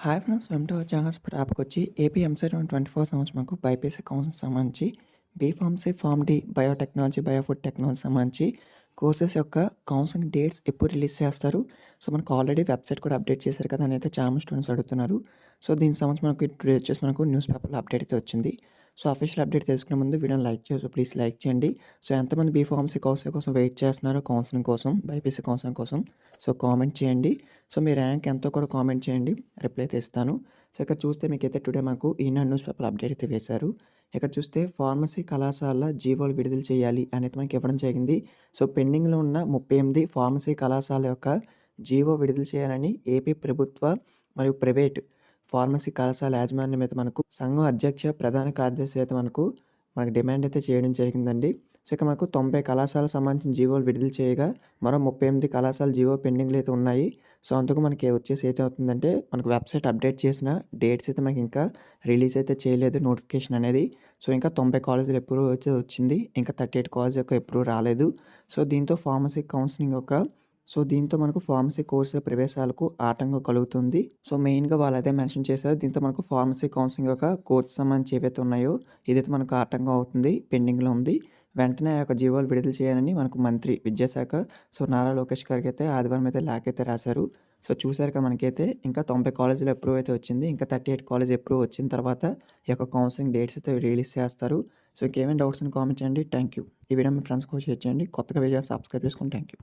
Hi friends! Welcome to our channel. ఇప్పుడు టాపికొచ్చి AP EAMCET 2024 సంవత్సరంకు బైపీసీ కౌన్సిలింగ్‌కి సంబంధించి B pharmacy, pharm D, biotechnology, bio food technology సంబంధించి కోర్సెస్ యొక్క కౌన్సిలింగ్ డేట్స్ ఎప్పుడు రిలీజ్ చేస్తారు? సో, మనకు ఆల్రెడీ వెబ్‌సైట్ కూడా అప్డేట్ చేశారు కదా! అని అయితే చాలామంది స్టూడెంట్స్ అడుగుతున్నారు. సో, దీనికి సంబంధించి మనకు టుడే వచ్చేసి మనకు న్యూస్ పేపర్‌లో అప్డేట్ అయితే వచ్చింది. సో, అఫీషియల్ అప్డేట్ తెలుసుకునే ముందు వీడియోని లైక్ చేయొచ్చు. ప్లీజ్ లైక్ చేయండి. సో, ఎంతమంది బీఫార్మసీ కౌన్సిలింగ్ కోసం వెయిట్ చేస్తున్నారో కౌన్సిలింగ్ కోసం, బైపీసీ కౌన్సిలింగ్ కోసం సో, కామెంట్ చేయండి. సో, మీ ర్యాంక్ ఎంతో కూడా కామెంట్ చేయండి. రిప్లై అయితే ఇస్తాను. సో, ఇక్కడ చూస్తే మీకైతే టుడే మాకు ఈనాడు న్యూస్ పేపర్‌లో అప్డేట్ అయితే వేశారు. ఇక్కడ చూస్తే ఫార్మసీ కళాశాలల జీవోలు విడుదల చేయాలి అనేది మనకి ఇవ్వడం జరిగింది. సో, పెండింగ్‌లో ఉన్న 38 ఫార్మసీ కళాశాల యొక్క జీవో విడుదల చేయాలని ఏపీ ప్రభుత్వ మరియు ప్రైవేట్ ఫార్మసీ కళాశాల యాజమాన్యం అయితే మనకు సంఘం అధ్యక్ష, ప్రధాన కార్యదర్శి అయితే మనకు డిమాండ్ అయితే చేయడం జరిగిందండి. సో, ఇక్కడ మనకు 90 కళాశాలకు సంబంధించిన జీవోలు విడుదల చేయగా, మరో 38 కళాశాల జీవో పెండింగ్‌లో అయితే ఉన్నాయి. సో, అందుకు మనకి వచ్చేసి ఏమవుతుందంటే, మనకు వెబ్‌సైట్ అప్డేట్ చేసిన డేట్స్ అయితే మనకి ఇంకా రిలీజ్ అయితే చేయలేదు నోటిఫికేషన్ అనేది. సో, ఇంకా 90 కాలేజీలు అప్రూవ్ అయితే వచ్చింది. ఇంకా 38 కాలేజ్ యొక్క అప్రూవ్ రాలేదు. సో, దీంతో ఫార్మసీ కౌన్సిలింగ్ దీంతో మనకు ఫార్మసీ కోర్సుల ప్రవేశాలకు ఆటంకం కలుగుతుంది. సో, మెయిన్‌గా వాళ్ళదే మెన్షన్ చేశారు. దీంతో మనకు ఫార్మసీ కౌన్సిలింగ్ యొక్క కోర్స్ సంబంధించి ఏవైతే ఉన్నాయో, ఇదైతే మనకు ఆటంకం అవుతుంది. పెండింగ్‌లో ఉంది. వెంటనే ఆ యొక్క జీవోలు విడుదల చేయాలని మనకు మంత్రి విద్యాశాఖ నారా లోకేష్ గారికి అయితే ఆదివారం అయితే లేఖ అయితే రాశారు. సో, చూసారుగా మనకైతే ఇంకా 90 కాలేజీలు అప్రూవ్ అయితే వచ్చింది. ఇంకా 38 కాలేజ్ అప్రూవ్ వచ్చిన తర్వాత ఈ యొక్క కౌన్సిలింగ్ డేట్స్ అయితే రిలీజ్ చేస్తారు. సో, ఇంకేమైనా డౌట్స్ ఉంటే కామెంట్ చేయండి. Thank you. ఈ వీడియో మీ ఫ్రెండ్స్‌కి షేర్ చేయండి. కొత్తగా వీడియోని సబ్స్క్రైబ్ చేసుకోండి. Thank you.